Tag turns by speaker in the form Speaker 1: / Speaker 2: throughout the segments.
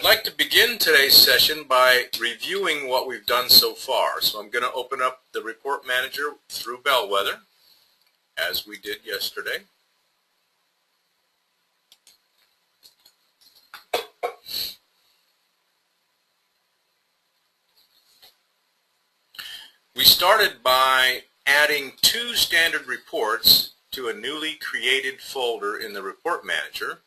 Speaker 1: I'd like to begin today's session by reviewing what we've done so far. So I'm going to open up the Report Manager through Bellwether, as we did yesterday. We started by adding 2 standard reports to a newly created folder in the Report Manager.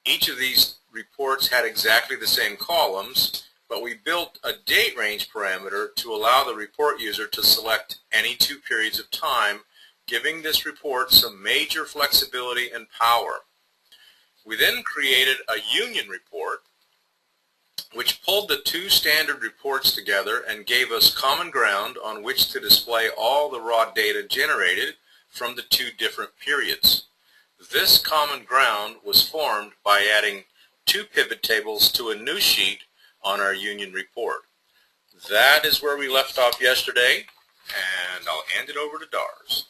Speaker 1: Each of these reports had exactly the same columns, but we built a date range parameter to allow the report user to select any 2 periods of time, giving this report some major flexibility and power. We then created a union report, which pulled the 2 standard reports together and gave us common ground on which to display all the raw data generated from the 2 different periods. This common ground was formed by adding 2 pivot tables to a new sheet on our union report. That is where we left off yesterday, and I'll hand it over to Dars.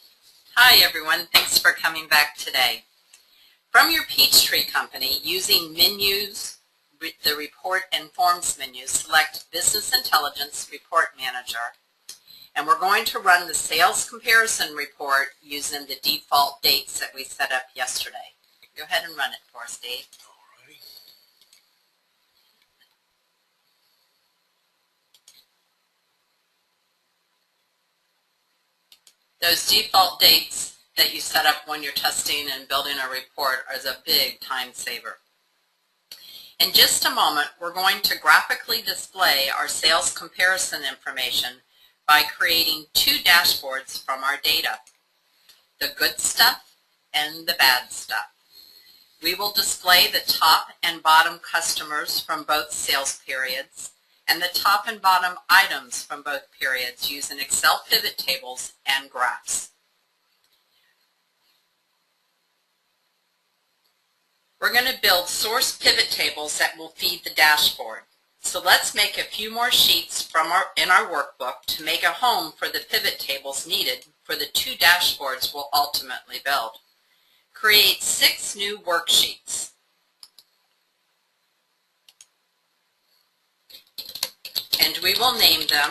Speaker 2: Hi everyone, thanks for coming back today. From your Peachtree company, using menus, the Report and Forms menu, select Business Intelligence Report Manager. And we're going to run the sales comparison report using the default dates that we set up yesterday. Go ahead and run it for us, Dave.
Speaker 1: Alrighty.
Speaker 2: Those default dates that you set up when you're testing and building a report is a big time saver. In just a moment, we're going to graphically display our sales comparison information by creating 2 dashboards from our data, the good stuff and the bad stuff. We will display the top and bottom customers from both sales periods and the top and bottom items from both periods using Excel pivot tables and graphs. We're going to build source pivot tables that will feed the dashboard. So let's make a few more sheets in our workbook to make a home for the pivot tables needed for the 2 dashboards we'll ultimately build. Create 6 new worksheets. And we will name them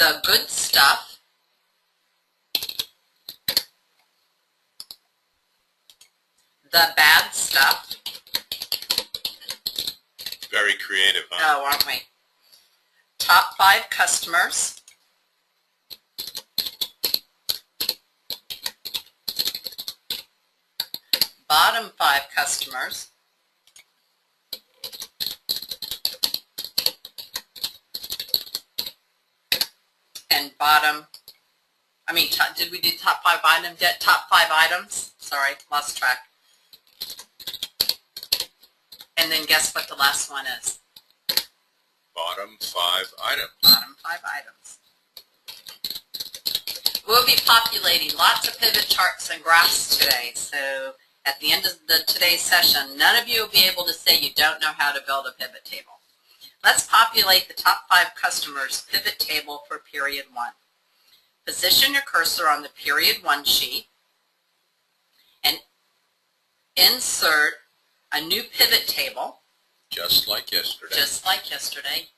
Speaker 2: the good stuff, the bad stuff.
Speaker 1: Very creative, huh?
Speaker 2: Oh, aren't we? Top 5 customers. Bottom 5 customers. And did we do top 5 items yet? Top 5 items? Sorry, lost track. And then guess what the last one is?
Speaker 1: Bottom 5 items.
Speaker 2: Bottom 5 items. We'll be populating lots of pivot charts and graphs today, so at the end of today's session, none of you will be able to say you don't know how to build a pivot table. Let's populate the top 5 customers pivot table for period 1. Position your cursor on the period 1 sheet and insert a new pivot table.
Speaker 1: Just like yesterday.
Speaker 2: Just like yesterday.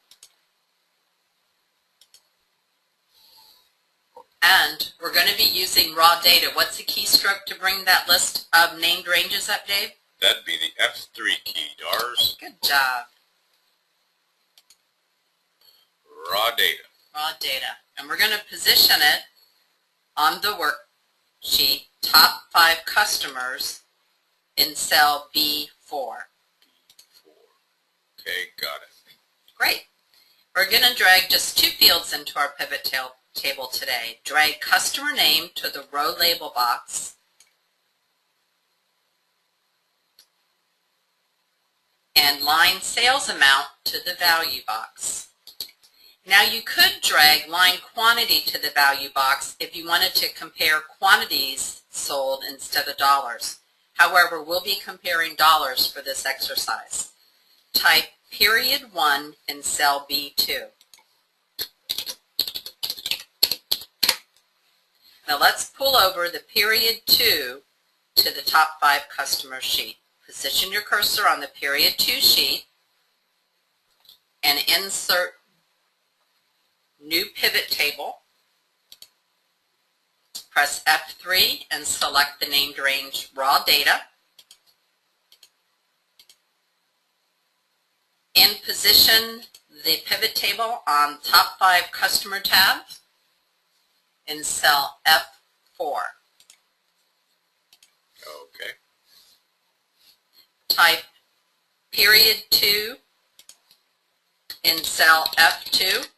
Speaker 2: And we're going to be using raw data. What's the keystroke to bring that list of named ranges up, Dave?
Speaker 1: That'd be the F3 key, Dars.
Speaker 2: Good job.
Speaker 1: Raw data.
Speaker 2: Raw data. And we're going to position it on the worksheet, top 5 customers, in cell B4.
Speaker 1: Okay, got it.
Speaker 2: Great. We're going to drag just 2 fields into our pivot table today. Drag customer name to the row label box and line sales amount to the value box. Now you could drag line quantity to the value box if you wanted to compare quantities sold instead of dollars. However, we'll be comparing dollars for this exercise. Type period 1 in cell B2. Now let's pull over the period 2 to the top 5 customer sheet. Position your cursor on the period 2 sheet and insert new pivot table. Press F3 and select the named range raw data. And position the pivot table on top 5 customer tabs in cell F4.
Speaker 1: Okay.
Speaker 2: Type period 2 in cell F2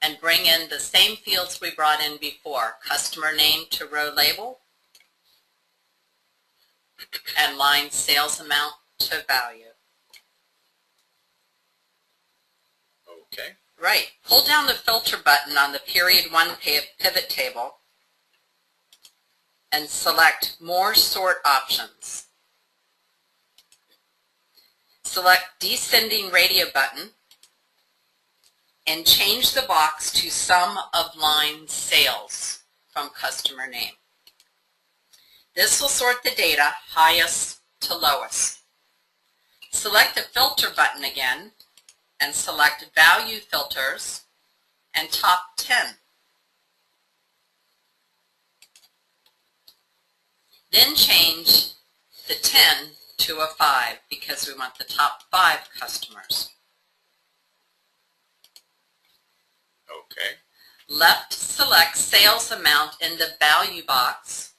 Speaker 2: and bring in the same fields we brought in before, customer name to row label and line sales amount to value.
Speaker 1: Okay.
Speaker 2: Right. Hold down the filter button on the period 1 pivot table and select more sort options. Select descending radio button and change the box to sum of line sales from customer name. This will sort the data highest to lowest. Select the filter button again and select value filters and top 10. Then change the 10 to a 5 because we want the top 5 customers.
Speaker 1: Okay.
Speaker 2: Left select sales amount in the value box.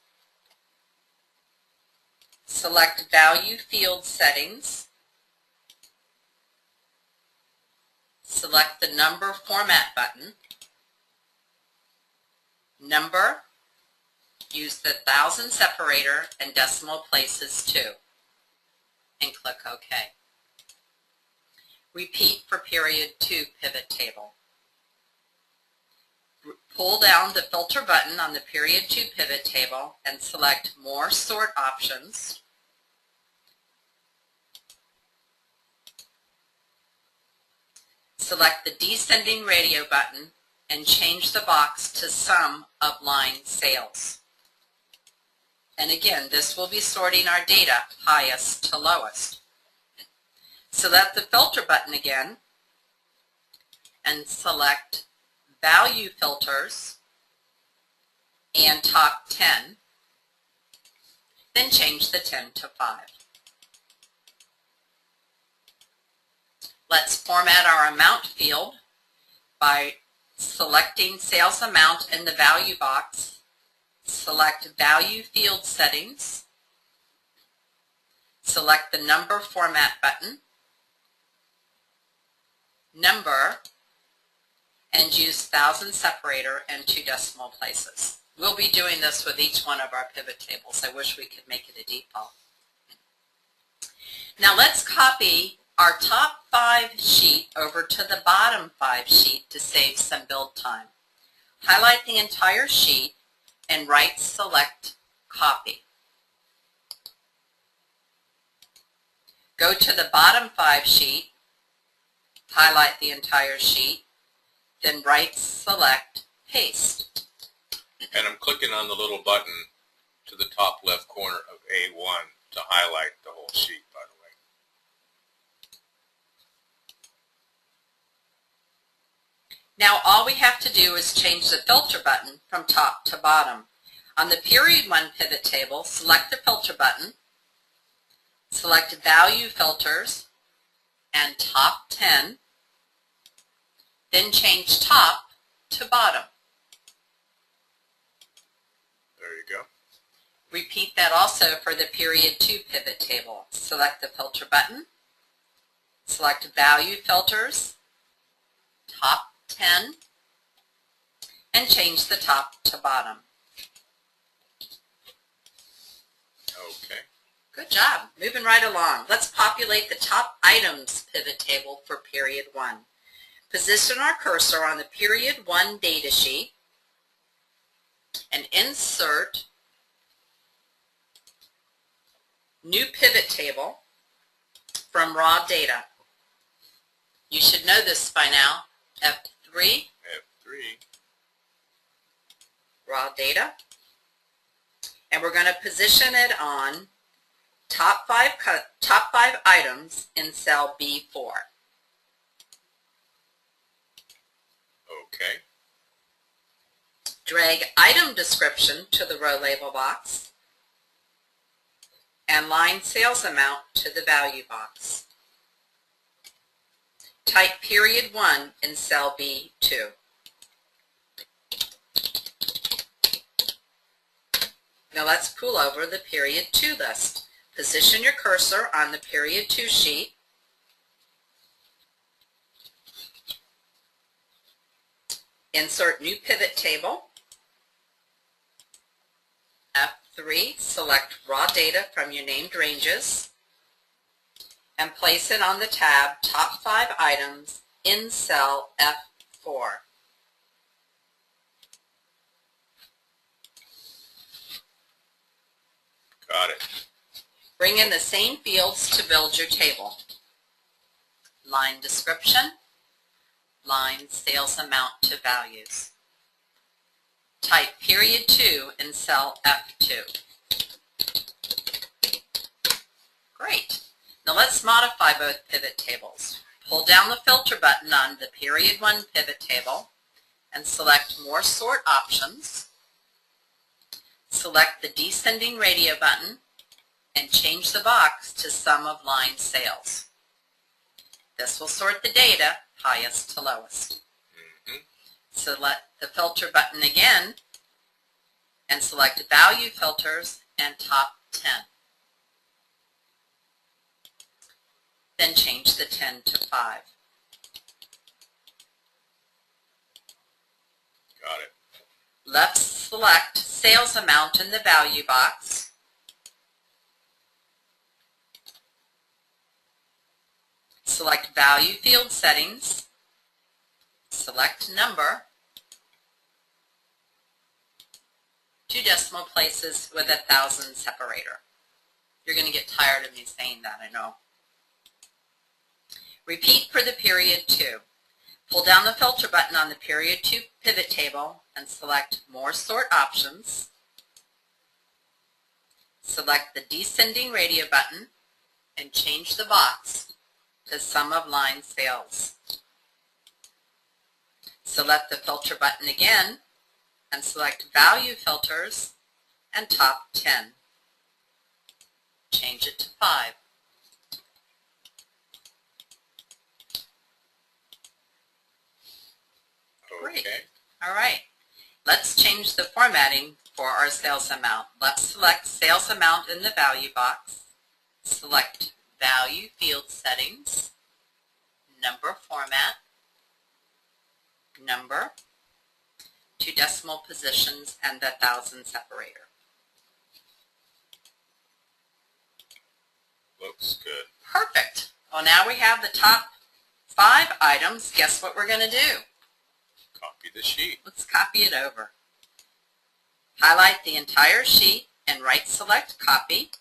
Speaker 2: Select value field settings. Select the number format button. Number, use the thousand separator and decimal places too, and click OK. Repeat for period 2 pivot table. Pull down the filter button on the period 2 pivot table and select more sort options. Select the descending radio button and change the box to sum of line sales. And again, this will be sorting our data highest to lowest. Select the filter button again and select value filters and top 10. Then change the 10 to 5. Let's format our amount field by selecting sales amount in the value box. Select value field settings. Select the number format button. Number, and use thousand separator and 2 decimal places. We'll be doing this with each one of our pivot tables. I wish we could make it a default. Now let's copy our top 5 sheet over to the bottom 5 sheet to save some build time. Highlight the entire sheet and right select copy. Go to the bottom 5 sheet, highlight the entire sheet, then right select paste.
Speaker 1: And I'm clicking on the little button to the top left corner of A1 to highlight the whole sheet, by the way.
Speaker 2: Now all we have to do is change the filter button from top to bottom. On the period 1 pivot table, select the filter button, select value filters and top 10, then change top to bottom.
Speaker 1: There you go.
Speaker 2: Repeat that also for the period 2 pivot table. Select the filter button, select value filters, top 10, and change the top to bottom.
Speaker 1: Okay.
Speaker 2: Good job. Moving right along. Let's populate the top items pivot table for period 1. Position our cursor on the period 1 data sheet and insert new pivot table from raw data. You should know this by now. F3,
Speaker 1: F3.
Speaker 2: raw data. And we're going to position it on top five items in cell B4.
Speaker 1: Okay.
Speaker 2: Drag item description to the row label box and line sales amount to the value box. Type period 1 in cell B2. Now let's pull over the period 2 list. Position your cursor on the period 2 sheet. Insert new pivot table. F3, select raw data from your named ranges and place it on the tab top 5 items in cell F4.
Speaker 1: Got it.
Speaker 2: Bring in the same fields to build your table. Line description, line sales amount to values. Type period 2 in cell F2. Great. Now let's modify both pivot tables. Pull down the filter button on the period 1 pivot table and select more sort options. Select the descending radio button and change the box to sum of line sales. This will sort the data highest to lowest. Select the filter button again and select value filters and top 10. Then change the 10 to 5.
Speaker 1: Got it.
Speaker 2: Left select sales amount in the value box. Select value field settings. Select number. 2 decimal places with 1,000 separator. You're going to get tired of me saying that, I know. Repeat for the period 2. Pull down the filter button on the period 2 pivot table and select more sort options. Select the descending radio button and change the box to sum of line sales. Select the filter button again and select value filters and top 10. Change it to 5. Great.
Speaker 1: Okay.
Speaker 2: All right. Let's change the formatting for our sales amount. Let's select sales amount in the value box. Select value field settings, number format, number, 2 decimal positions, and the 1,000 separator.
Speaker 1: Looks good.
Speaker 2: Perfect. Well, now we have the top 5 items. Guess what we're going to do?
Speaker 1: Copy the sheet.
Speaker 2: Let's copy it over. Highlight the entire sheet and right select copy.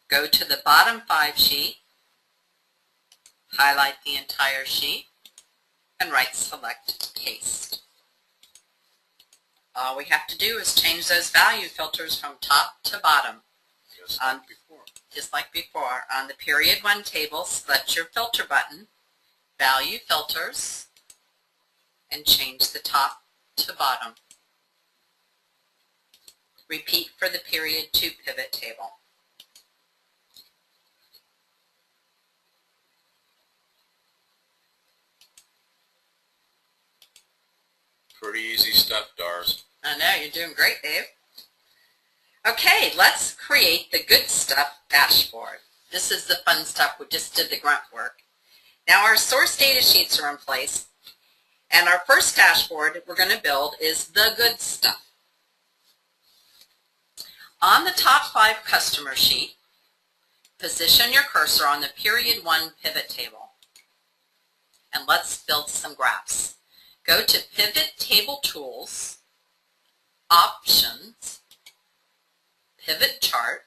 Speaker 2: Go to the bottom 5 sheet, highlight the entire sheet, and right select paste. All we have to do is change those value filters from top to bottom.
Speaker 1: Just like before.
Speaker 2: Just like before. On the period 1 table, select your filter button, value filters, and change the top to bottom. Repeat for the period 2 pivot table.
Speaker 1: Pretty easy stuff, Dars.
Speaker 2: I know, you're doing great, Dave. Okay, let's create the good stuff dashboard. This is the fun stuff. We just did the grunt work. Now our source data sheets are in place, and our first dashboard we're going to build is the good stuff. On the top 5 customer sheet, position your cursor on the period 1 pivot table, and let's build some graphs. Go to Pivot Table Tools, Options, Pivot Chart,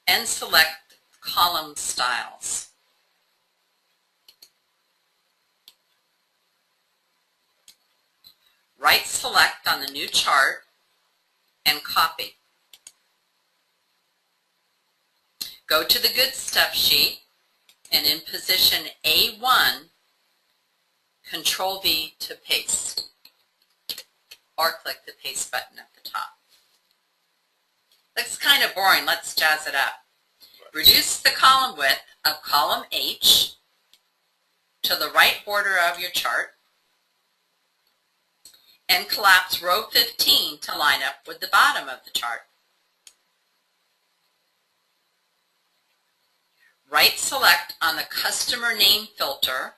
Speaker 2: and select Column Styles. Right select on the new chart and copy. Go to the Good Stuff sheet and in position A1, Control V to paste, or click the paste button at the top. Looks kind of boring. Let's jazz it up. Reduce the column width of column H to the right border of your chart and collapse row 15 to line up with the bottom of the chart. Right select on the customer name filter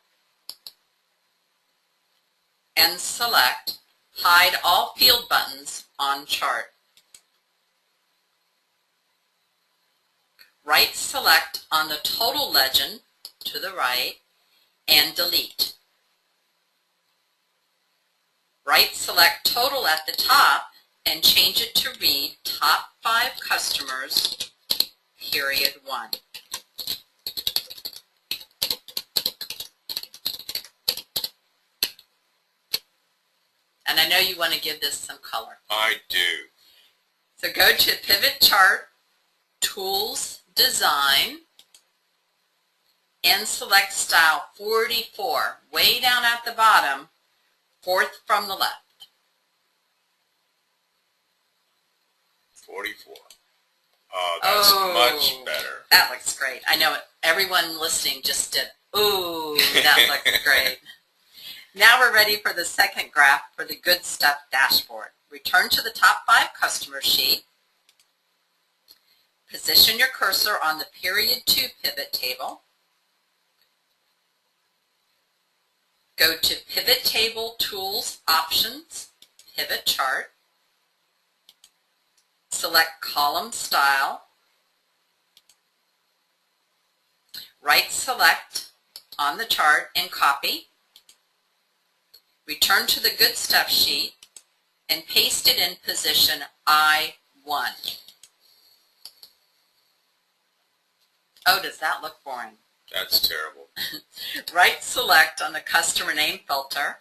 Speaker 2: and select Hide All Field Buttons on Chart. Right select on the total legend to the right and delete. Right select total at the top and change it to read top 5 customers, period 1. And I know you want to give this some color.
Speaker 1: I do.
Speaker 2: So go to Pivot Chart, Tools, Design, and select Style 44, way down at the bottom, 4th from the left.
Speaker 1: 44. Oh, that's much better.
Speaker 2: That looks great. I know it. Everyone listening just did, ooh, that looks great. Now we're ready for the second graph for the Good Stuff dashboard. Return to the top 5 customer sheet. Position your cursor on the period 2 pivot table. Go to Pivot Table Tools Options, Pivot Chart. Select Column Style. Right select on the chart and copy. Return to the Good Stuff sheet and paste it in position I1. Oh, does that look boring?
Speaker 1: That's terrible.
Speaker 2: Right select on the customer name filter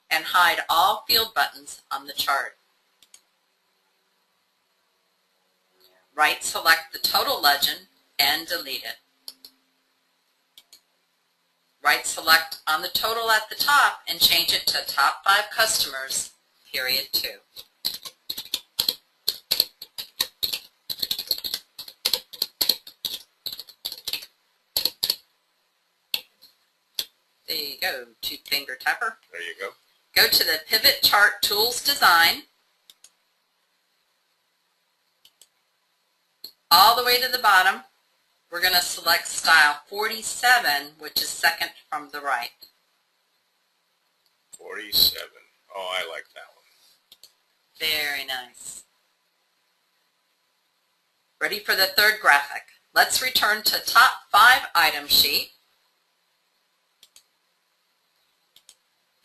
Speaker 2: and hide all field buttons on the chart. Right select the total legend and delete it. Right select on the total at the top and change it to top 5 customers, period 2. There you go, 2-finger tapper.
Speaker 1: There you go.
Speaker 2: Go to the Pivot Chart Tools Design. All the way to the bottom, we're going to select Style 47, which is second from the right.
Speaker 1: 47. Oh, I like that one.
Speaker 2: Very nice. Ready for the third graphic. Let's return to top 5 item sheet.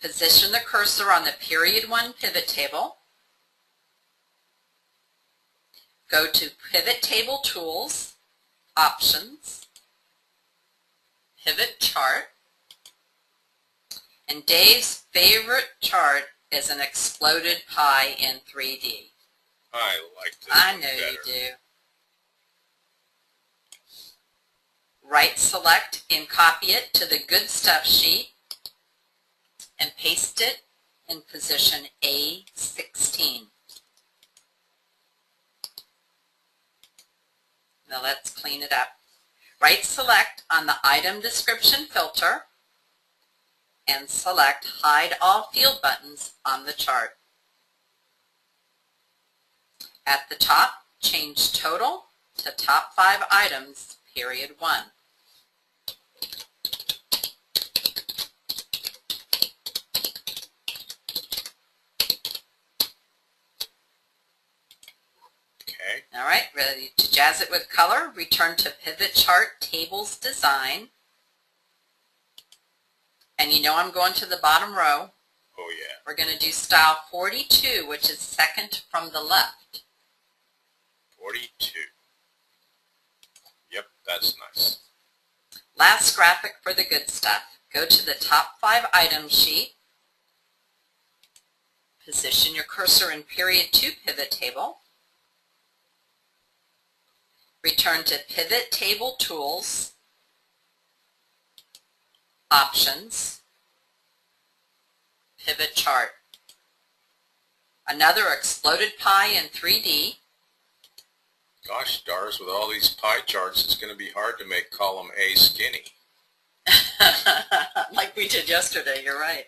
Speaker 2: Position the cursor on the period 1 pivot table. Go to Pivot Table Tools, Options, Pivot Chart, and Dave's favorite chart is an exploded pie in 3D.
Speaker 1: I like this
Speaker 2: I
Speaker 1: one
Speaker 2: know
Speaker 1: better.
Speaker 2: you do. Right select and copy it to the Good Stuff sheet and paste it in position A16. Now let's clean it up. Right select on the item description filter and select Hide All Field Buttons on the chart. At the top, change total to top 5 items, period 1.
Speaker 1: Okay.
Speaker 2: All right, ready to jazz it with color? Return to Pivot Chart Tables Design. And you know I'm going to the bottom row.
Speaker 1: Oh, yeah.
Speaker 2: We're going to do Style 42, which is second from the left.
Speaker 1: 42. Yep, that's nice.
Speaker 2: Last graphic for the Good Stuff. Go to the top 5 item sheet. Position your cursor in Period 2 Pivot Table. Return to Pivot Table Tools, Options, Pivot Chart. Another exploded pie in 3D.
Speaker 1: Gosh, Doris, with all these pie charts, it's going to be hard to make column A skinny.
Speaker 2: Like we did yesterday, you're right.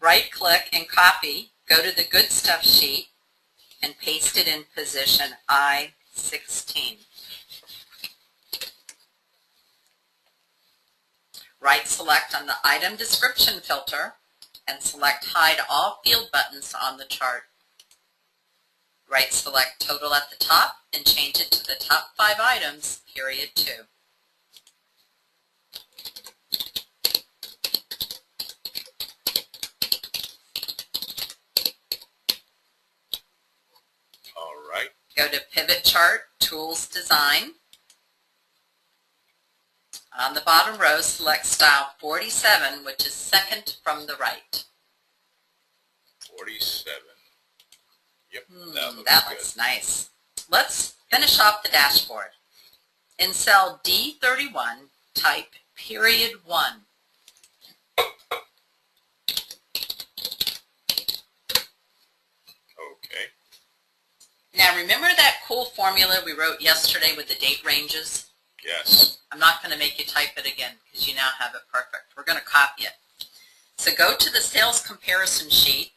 Speaker 2: Right-click and copy, go to the Good Stuff sheet, and paste it in position I-16. Right-select on the Item Description filter and select Hide All Field buttons on the chart. Right-select Total at the top and change it to the top 5 items, period 2.
Speaker 1: All right.
Speaker 2: Go to Pivot Chart, Tools, Design. On the bottom row, select Style 47, which is second from the right.
Speaker 1: 47. Yep,
Speaker 2: That looks nice. Let's finish off the dashboard. In cell D31, type period 1.
Speaker 1: Okay.
Speaker 2: Now remember that cool formula we wrote yesterday with the date ranges?
Speaker 1: Yes.
Speaker 2: I'm not going to make you type it again because you now have it perfect. We're going to copy it. So go to the sales comparison sheet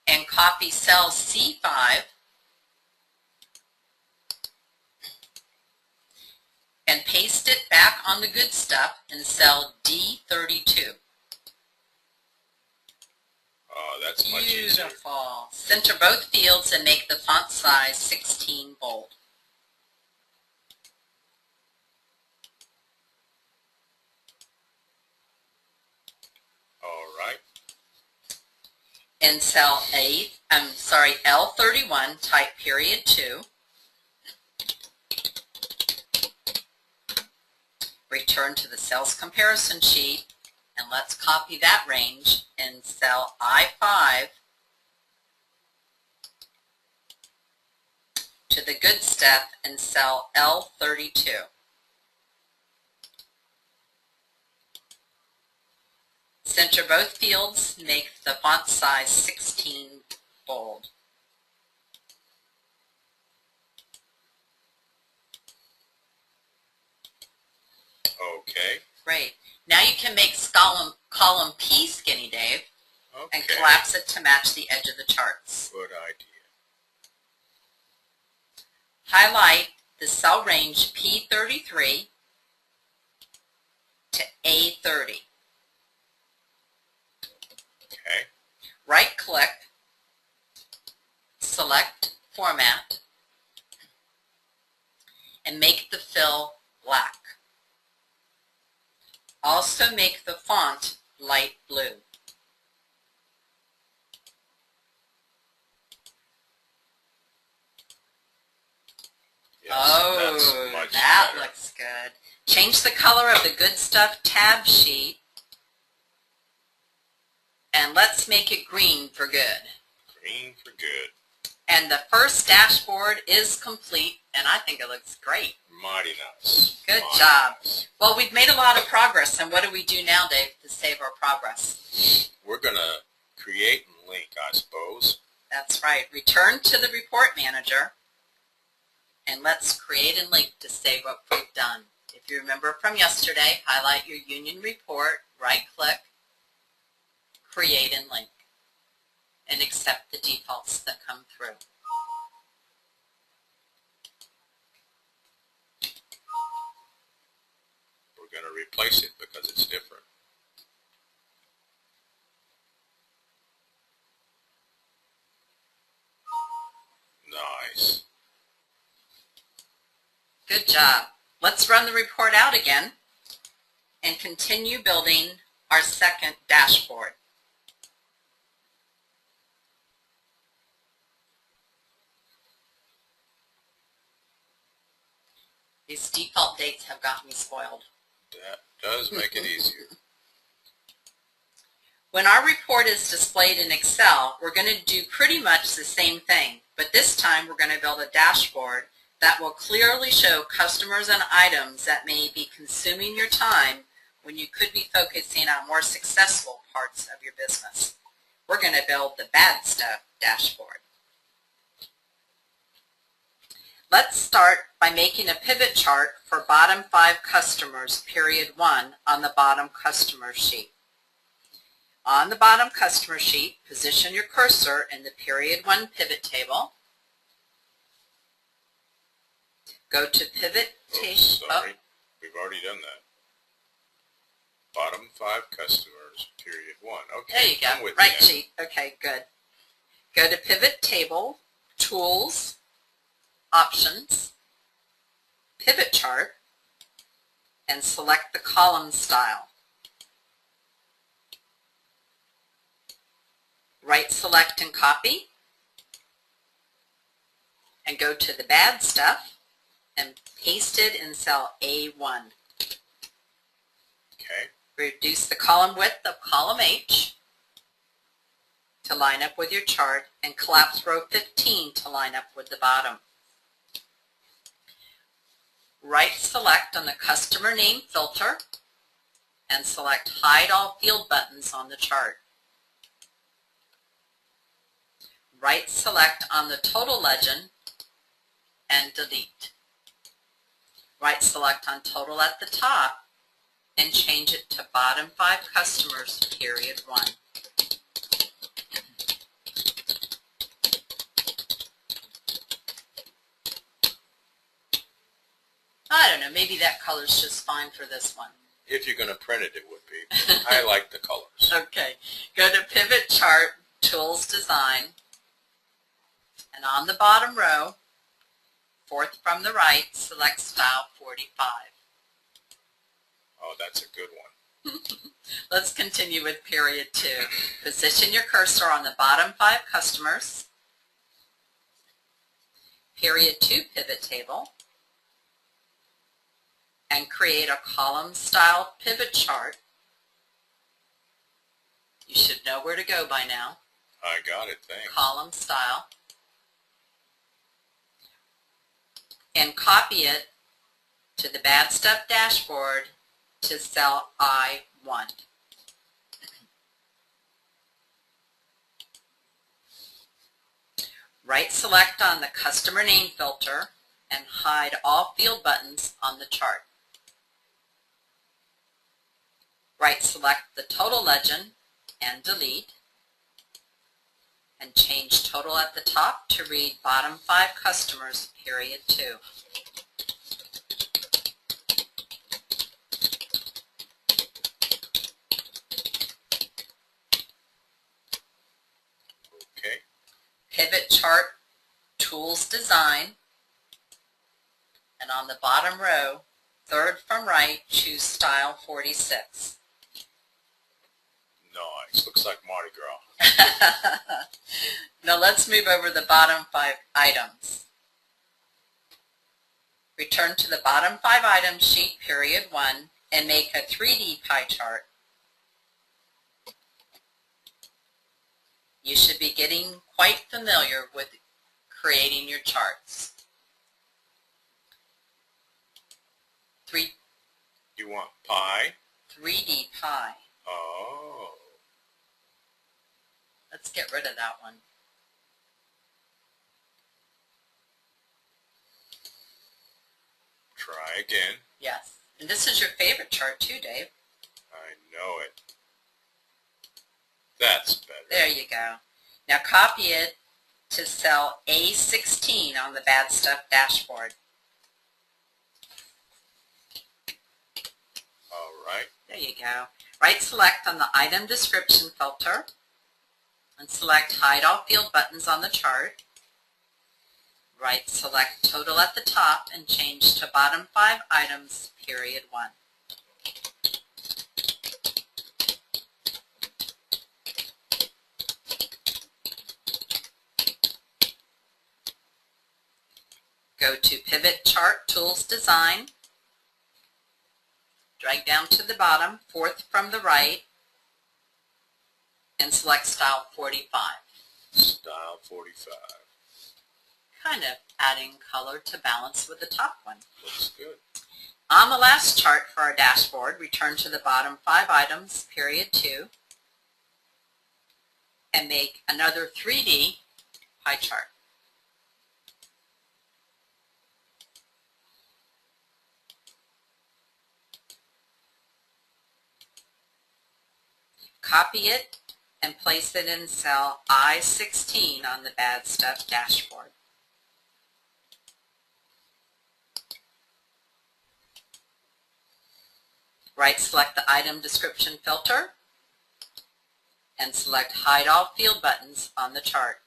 Speaker 2: and copy cell C5 and paste it back on the good stuff in cell D32.
Speaker 1: Oh, that's much easier.
Speaker 2: Beautiful. Center both fields and make the font size 16 bold.
Speaker 1: All right.
Speaker 2: In cell L31, type period 2. Return to the sales comparison sheet and let's copy that range in cell I5 to the good step in cell L32. Center both fields, make the font size 16 bold.
Speaker 1: Okay.
Speaker 2: Great. Now you can make column P skinny, Dave,
Speaker 1: Okay.
Speaker 2: and collapse it to match the edge of the charts.
Speaker 1: Good idea.
Speaker 2: Highlight the cell range P33 to A30.
Speaker 1: Okay.
Speaker 2: Right-click, select Format, and make the fill black. Also make the font light blue.
Speaker 1: Yes, that's much
Speaker 2: that
Speaker 1: better.
Speaker 2: looks good. Change the color of the Good Stuff tab sheet, and let's make it green for good.
Speaker 1: Green for good.
Speaker 2: And the first dashboard is complete, and I think it looks great.
Speaker 1: Mighty nice.
Speaker 2: Good
Speaker 1: Mighty
Speaker 2: job.
Speaker 1: nice.
Speaker 2: Well, we've made a lot of progress, and what do we do now, Dave, to save our progress?
Speaker 1: We're going to create and link, I suppose.
Speaker 2: That's right. Return to the Report Manager, and let's create and link to save what we've done. If you remember from yesterday, highlight your Union Report, right-click, Create and Link, and accept the defaults that come through.
Speaker 1: We're going to replace it because it's different. Nice.
Speaker 2: Good job. Let's run the report out again and continue building our second dashboard. These default dates have got me spoiled.
Speaker 1: That does make it easier.
Speaker 2: When our report is displayed in Excel, we're going to do pretty much the same thing, but this time we're going to build a dashboard that will clearly show customers and items that may be consuming your time when you could be focusing on more successful parts of your business. We're going to build the bad stuff dashboard. Let's start by making a pivot chart for bottom 5 customers, period 1, on the bottom customer sheet. On the bottom customer sheet, position your cursor in the period 1 pivot table. Go to pivot table.
Speaker 1: Sorry, we've already done that. Bottom 5 customers, period 1. Okay,
Speaker 2: there you go.
Speaker 1: I'm with
Speaker 2: Right
Speaker 1: you.
Speaker 2: sheet. Okay, good. Go to pivot table, tools, options, pivot chart, and select the column style. Right select and copy, and go to the bad stuff and paste it in cell A1.
Speaker 1: Okay.
Speaker 2: Reduce the column width of column H to line up with your chart, and collapse row 15 to line up with the bottom. Right select on the customer name filter and select hide all field buttons on the chart. Right select on the total legend and delete. Right select on total at the top and change it to bottom 5 customers, period 1. I don't know, maybe that color's just fine for this one.
Speaker 1: If you're going to print it, it would be. I like the colors.
Speaker 2: Okay, go to pivot chart, tools, design, and on the bottom row, 4th from the right, select style 45.
Speaker 1: Oh, that's a good one.
Speaker 2: Let's continue with period 2. Position your cursor on the bottom 5 customers, period 2 pivot table, and create a column style pivot chart. You should know where to go by now.
Speaker 1: I got it, thanks.
Speaker 2: Column style. And copy it to the bad stuff dashboard to cell I1. Right select on the customer name filter and hide all field buttons on the chart. Right select the total legend and delete, and change total at the top to read bottom 5 customers, period 2.
Speaker 1: Okay.
Speaker 2: Pivot chart, tools, design, and on the bottom row, 3rd from right, choose style 46.
Speaker 1: Nice. Looks like Mardi Gras.
Speaker 2: Now let's move over the bottom 5 items. Return to the bottom 5 items sheet, period 1, and make a 3D pie chart. You should be getting quite familiar with creating your charts.
Speaker 1: You want pie?
Speaker 2: 3D pie.
Speaker 1: Oh.
Speaker 2: Let's get rid of that one.
Speaker 1: Try again.
Speaker 2: Yes. And this is your favorite chart too, Dave.
Speaker 1: I know it. That's better.
Speaker 2: There you go. Now copy it to cell A16 on the bad stuff dashboard.
Speaker 1: All right.
Speaker 2: There you go. Right select on the item description filter and select hide all field buttons on the chart. Right select total at the top and change to bottom 5 items, period 1. Go to pivot chart, tools, design. Drag down to the bottom, 4th from the right, and select Style 45.
Speaker 1: Style 45.
Speaker 2: Kind of adding color to balance with the top one.
Speaker 1: Looks good.
Speaker 2: On the last chart for our dashboard, return to the bottom 5 items, period 2, and make another 3D pie chart. Copy it and place it in cell I-16 on the Bad Stuff dashboard. Right-select the item description filter and select Hide All Field Buttons on the chart.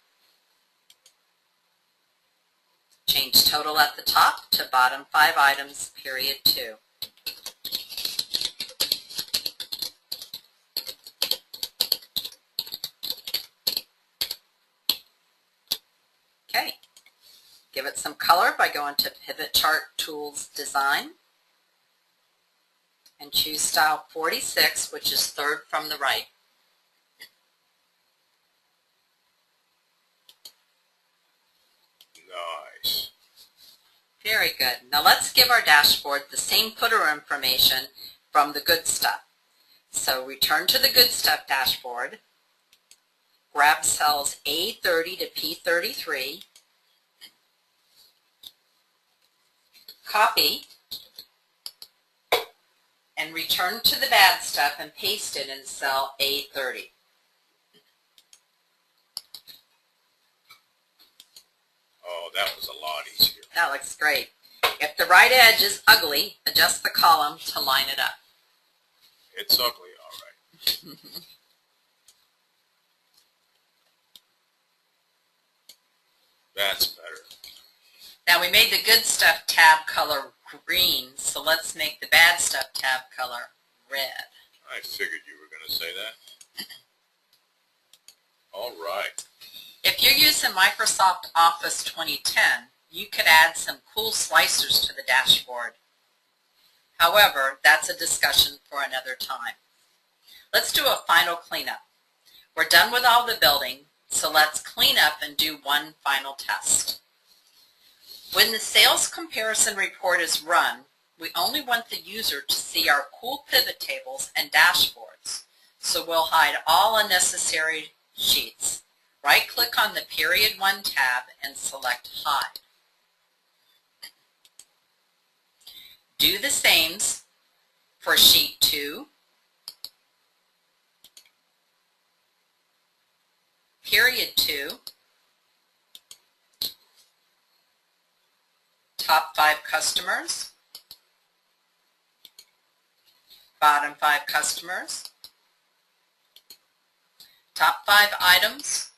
Speaker 2: Change total at the top to bottom 5 items, period 2. Okay. Give it some color by going to Pivot Chart Tools Design and choose Style 46, which is third from the right.
Speaker 1: Nice.
Speaker 2: Very good. Now let's give our dashboard the same footer information from the Good Stuff. So return to the Good Stuff dashboard, grab cells A30 to P33, copy, and return to the Bad Stuff and paste it in cell A30.
Speaker 1: Oh, that was a lot easier.
Speaker 2: That looks great. If the right edge is ugly, adjust the column to line it up.
Speaker 1: It's ugly, all right. That's better.
Speaker 2: Now we made the Good Stuff tab color green, so let's make the Bad Stuff tab color red.
Speaker 1: I figured you were going to say that. All right.
Speaker 2: If you're using Microsoft Office 2010, you could add some cool slicers to the dashboard. However, that's a discussion for another time. Let's do a final cleanup. We're done with all the building, so let's clean up and do one final test. When the sales comparison report is run, we only want the user to see our cool pivot tables and dashboards, so we'll hide all unnecessary sheets. Right-click on the Period 1 tab and select Hide. Do the same for Sheet 2, Period 2, Top 5 customers, Bottom 5 customers, Top 5 items,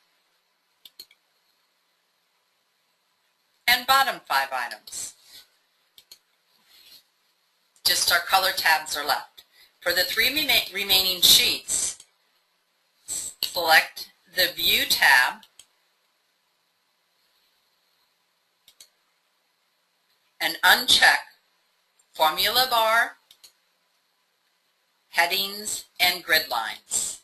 Speaker 2: and Bottom 5 items. Just our color tabs are left. For the 3 remaining sheets, select the View tab and uncheck Formula Bar, Headings, and Grid Lines.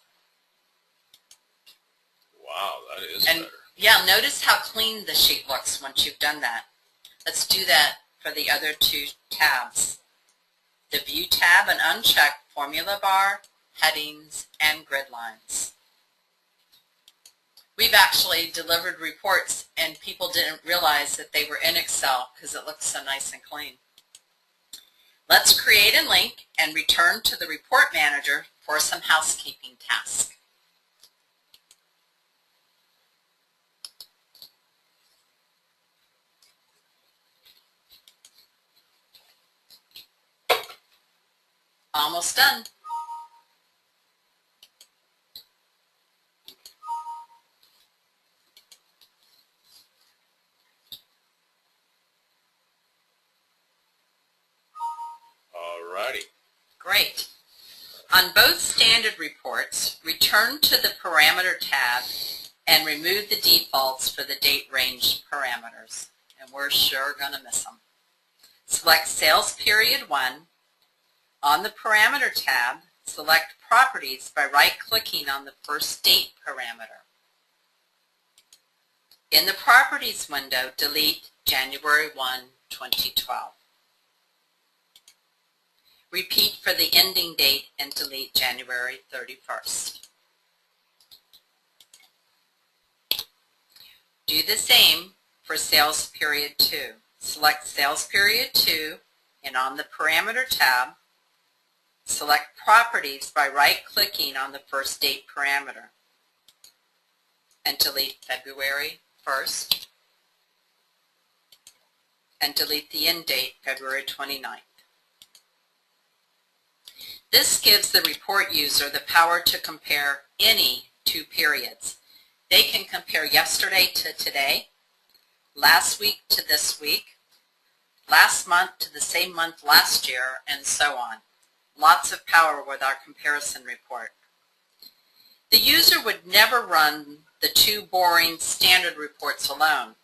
Speaker 1: Wow, that is
Speaker 2: And
Speaker 1: better.
Speaker 2: yeah, notice how clean the sheet looks once you've done that. Let's do that for the other 2 tabs. The View tab and uncheck Formula Bar, Headings, and Grid Lines. We've actually delivered reports and people didn't realize that they were in Excel because it looks so nice and clean. Let's create a link and return to the Report Manager for some housekeeping tasks. Almost done.
Speaker 1: Alrighty.
Speaker 2: Great. On both standard reports, return to the Parameter tab and remove the defaults for the date range parameters. And we're sure going to miss them. Select Sales Period 1. On the Parameter tab, select Properties by right-clicking on the first date parameter. In the Properties window, delete January 1, 2012. Repeat for the ending date and delete January 31st. Do the same for Sales Period 2. Select Sales Period 2 and on the Parameter tab, select Properties by right-clicking on the first date parameter and delete February 1st and delete the end date February 29th. This gives the report user the power to compare any two periods. They can compare yesterday to today, last week to this week, last month to the same month last year, and so on. Lots of power with our comparison report. The user would never run the two boring standard reports alone.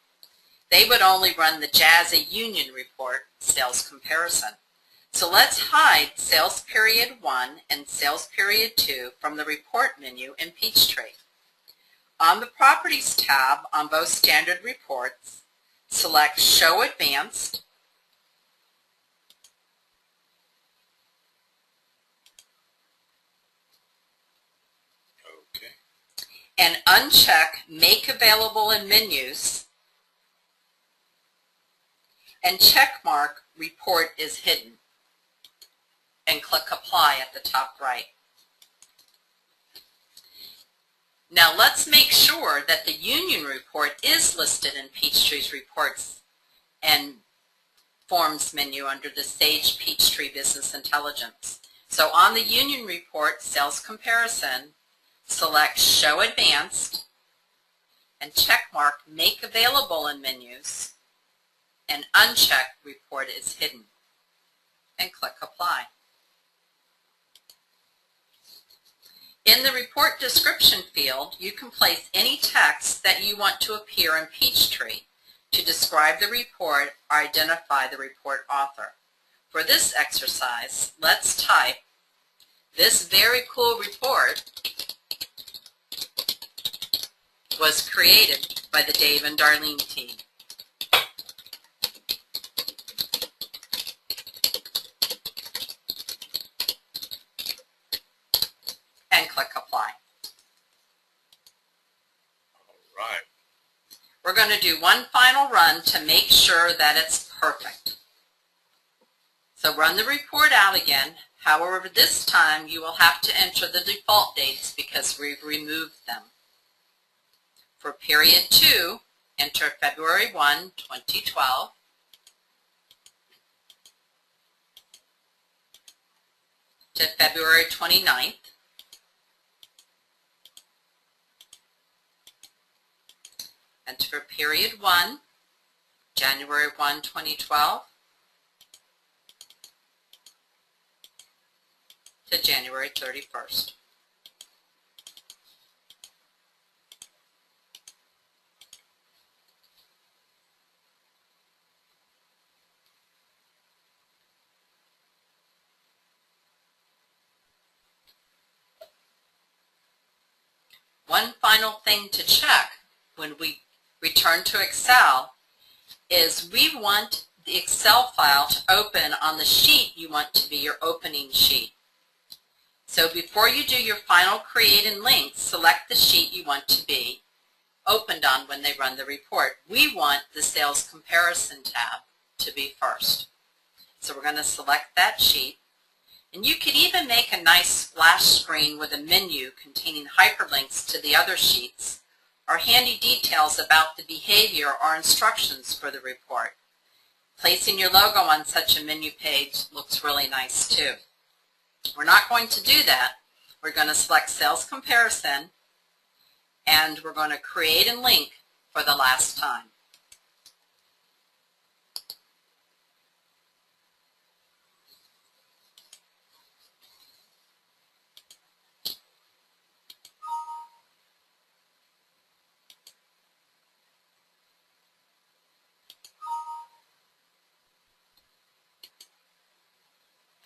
Speaker 2: They would only run the Jazzy Union report, Sales Comparison. So let's hide Sales Period 1 and Sales Period 2 from the report menu in Peachtree. On the Properties tab on both standard reports, select Show Advanced and uncheck Make Available in Menus and checkmark Report is Hidden and click Apply at the top right. Now let's make sure that the Union report is listed in Peachtree's Reports and Forms menu under the Sage Peachtree Business Intelligence. So on the Union report, Sales Comparison, select Show Advanced and checkmark Make Available in Menus and uncheck Report is Hidden and click Apply. In the report description field, you can place any text that you want to appear in Peachtree to describe the report or identify the report author. For this exercise, let's type, "This very cool report was created by the Dave and Darlene team." And click Apply.
Speaker 1: All right.
Speaker 2: We're going to do one final run to make sure that it's perfect. So run the report out again. However, this time you will have to enter the default dates because we've removed them. For Period 2, enter February 1, 2012. To February 29th. Enter Period 1, January 1, 2012 to January 31st. One final thing to check when we return to Excel is we want the Excel file to open on the sheet you want to be your opening sheet. So before you do your final create and link, select the sheet you want to be opened on when they run the report. We want the Sales Comparison tab to be first. So we're going to select that sheet. And you could even make a nice splash screen with a menu containing hyperlinks to the other sheets or handy details about the behavior or instructions for the report. Placing your logo on such a menu page looks really nice too. We're not going to do that. We're going to select Sales Comparison and we're going to create and link for the last time.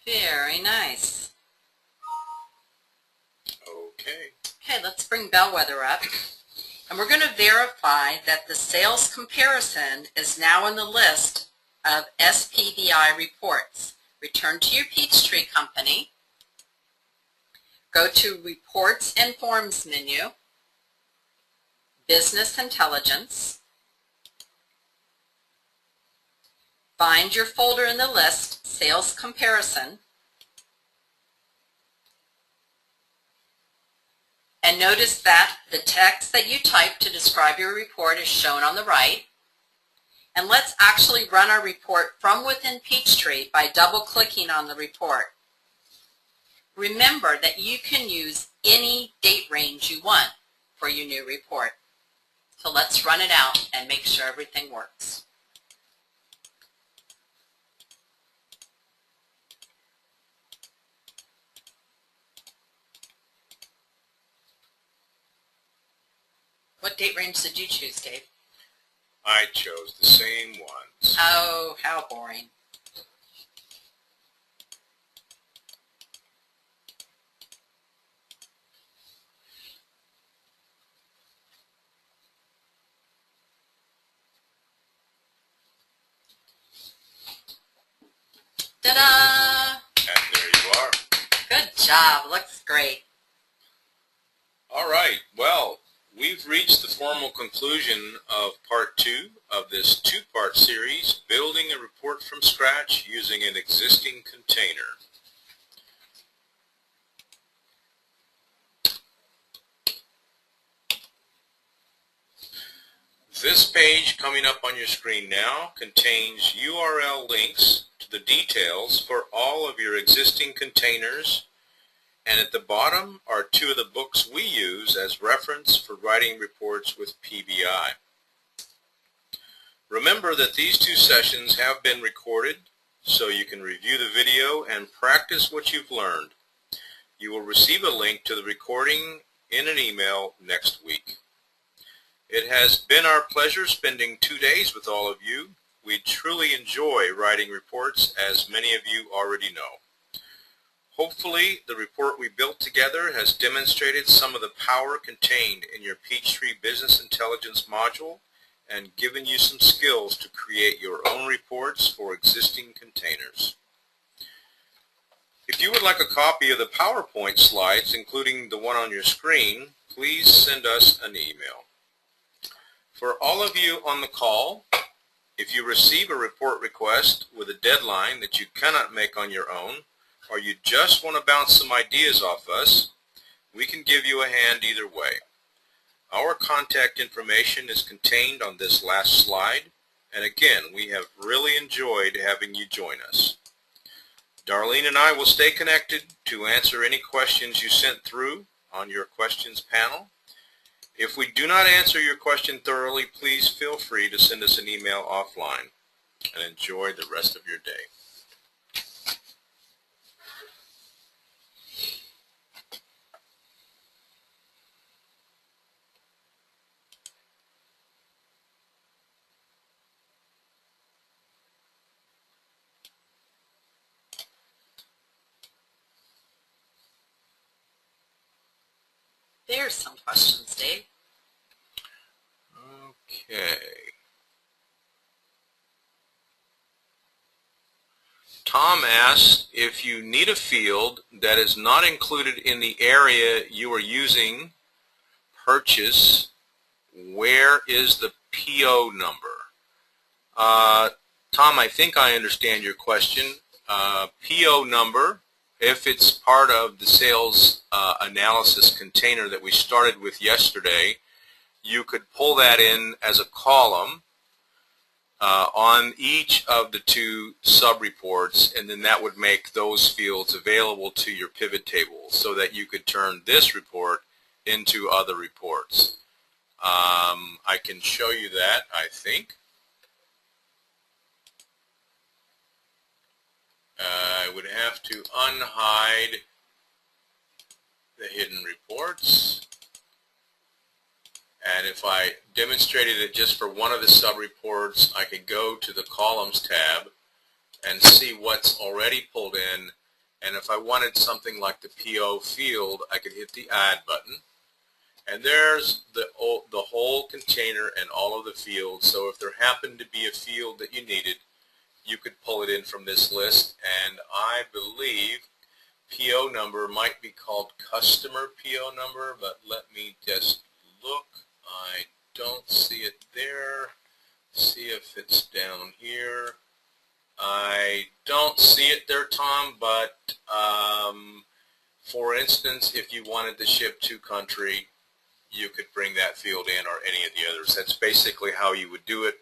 Speaker 2: Very nice. bring Bellwether up. And we're going to verify that the sales comparison is now in the list of SPVI reports. Return to your Peachtree Company. Go to Reports and Forms menu, Business Intelligence. Find your folder in the list, Sales Comparison. And notice that the text that you typed to describe your report is shown on the right. And let's actually run our report from within Peachtree by double-clicking on the report. Remember that you can use any date range you want for your new report. So let's run it out and make sure everything works. What date range did you choose, Dave?
Speaker 1: I chose the same ones.
Speaker 2: Oh, how boring. Ta-da!
Speaker 1: And there you are.
Speaker 2: Good job. Looks great.
Speaker 1: All right. Well, we've reached the formal conclusion of part 2 of this 2-part series, Building a Report from Scratch Using an Existing Container. This page coming up on your screen now contains URL links to the details for all of your existing containers, and at the bottom are 2 of the books we use as reference for writing reports with PBI. Remember that these 2 sessions have been recorded so you can review the video and practice what you've learned. You will receive a link to the recording in an email next week. It has been our pleasure spending 2 days with all of you. We truly enjoy writing reports, as many of you already know. Hopefully, the report we built together has demonstrated some of the power contained in your Peachtree Business Intelligence module and given you some skills to create your own reports for existing containers. If you would like a copy of the PowerPoint slides, including the one on your screen, please send us an email. For all of you on the call, if you receive a report request with a deadline that you cannot make on your own, or you just want to bounce some ideas off us, we can give you a hand either way. Our contact information is contained on this last slide, and again, we have really enjoyed having you join us. Darlene and I will stay connected to answer any questions you sent through on your questions panel. If we do not answer your question thoroughly, please feel free to send us an email offline, and enjoy the rest of your day.
Speaker 2: There's some questions, Dave.
Speaker 1: Okay. Tom asked if you need a field that is not included in the area you are using purchase, where is the PO number? Tom, I think I understand your question. PO number, if it's part of the sales analysis container that we started with yesterday, you could pull that in as a column on each of the 2 sub-reports, and then that would make those fields available to your pivot table so that you could turn this report into other reports. I can show you that, I think. I would have to unhide the hidden reports. And if I demonstrated it just for one of the sub-reports, I could go to the Columns tab and see what's already pulled in. And if I wanted something like the PO field, I could hit the Add button. And there's the whole container and all of the fields. So if there happened to be a field that you needed, you could pull it in from this list. And I believe PO number might be called customer PO number, but let me just look. I don't see it there. See if it's down here. I don't see it there, Tom, but for instance, if you wanted to ship to country, you could bring that field in, or any of the others. That's basically how you would do it.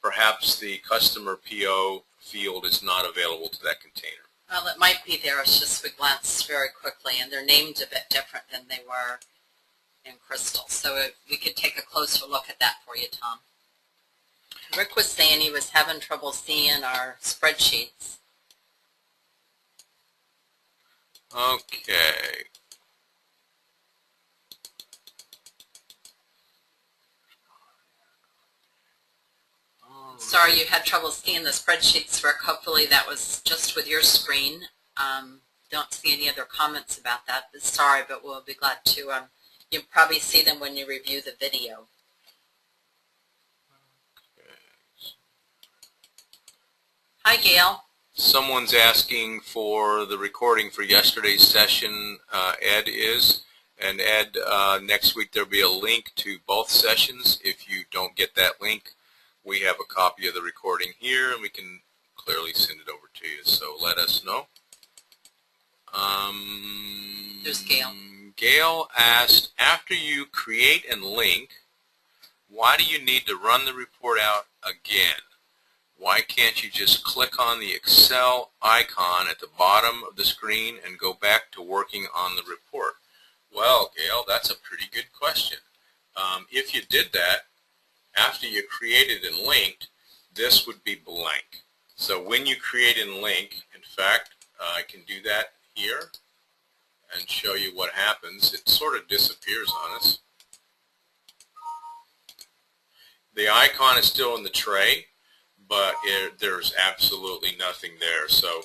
Speaker 1: Perhaps the customer PO field is not available to that container.
Speaker 2: Well, it might be there. It's just we glanced very quickly, and they're named a bit different than they were in Crystal. So we could take a closer look at that for you, Tom. Rick was saying he was having trouble seeing our spreadsheets.
Speaker 1: Okay.
Speaker 2: Sorry you had trouble seeing the spreadsheets, Rick. Hopefully that was just with your screen. Don't see any other comments about that. But sorry, but we'll be glad to. You'll probably see them when you review the video. Hi, Gail.
Speaker 1: Someone's asking for the recording for yesterday's session. Ed is. And Ed, next week there'll be a link to both sessions. If you don't get that link, we have a copy of the recording here, and we can clearly send it over to you. So let us know.
Speaker 2: There's Gail.
Speaker 1: Gail asked, after you create and link, why do you need to run the report out again? Why can't you just click on the Excel icon at the bottom of the screen and go back to working on the report? Well, Gail, that's a pretty good question. If you did that, after you created and linked, this would be blank. So when you create and link, in fact, I can do that here and show you what happens. It sort of disappears on us. The icon is still in the tray, but there's absolutely nothing there. So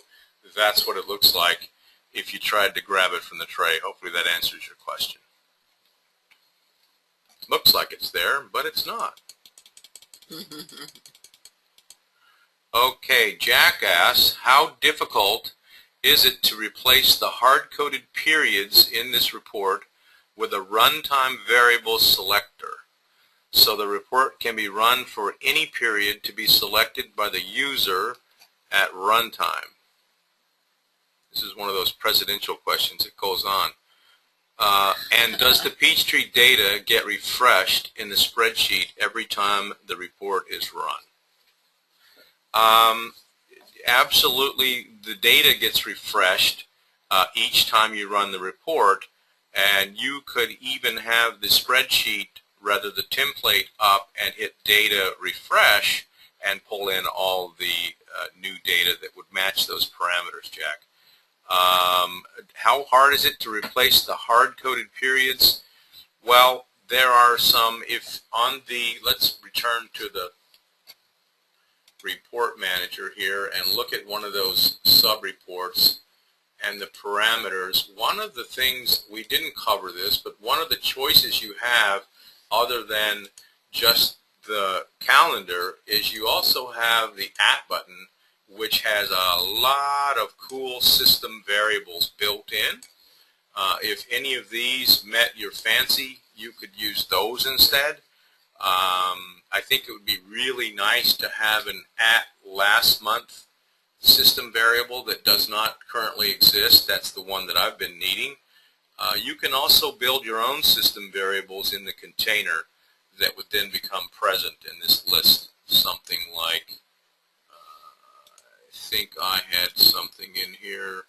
Speaker 1: that's what it looks like if you tried to grab it from the tray. Hopefully that answers your question. Looks like it's there, but it's not. Okay, Jack asks, how difficult is it to replace the hard-coded periods in this report with a runtime variable selector, so the report can be run for any period to be selected by the user at runtime? This is one of those presidential questions that goes on. And does the Peachtree data get refreshed in the spreadsheet every time the report is run? Absolutely, the data gets refreshed each time you run the report, and you could even have the spreadsheet, rather the template, up and hit data refresh and pull in all the new data that would match those parameters, Jack. How hard is it to replace the hard-coded periods? Well, there are some. If on the, let's return to the report manager here and look at one of those sub-reports and the parameters. One of the things, we didn't cover this, but one of the choices you have other than just the calendar is you also have the @ button, which has a lot of cool system variables built in. If any of these met your fancy, you could use those instead. I think it would be really nice to have an @last month system variable that does not currently exist. That's the one that I've been needing. You can also build your own system variables in the container that would then become present in this list. Something like, I think I had something in here.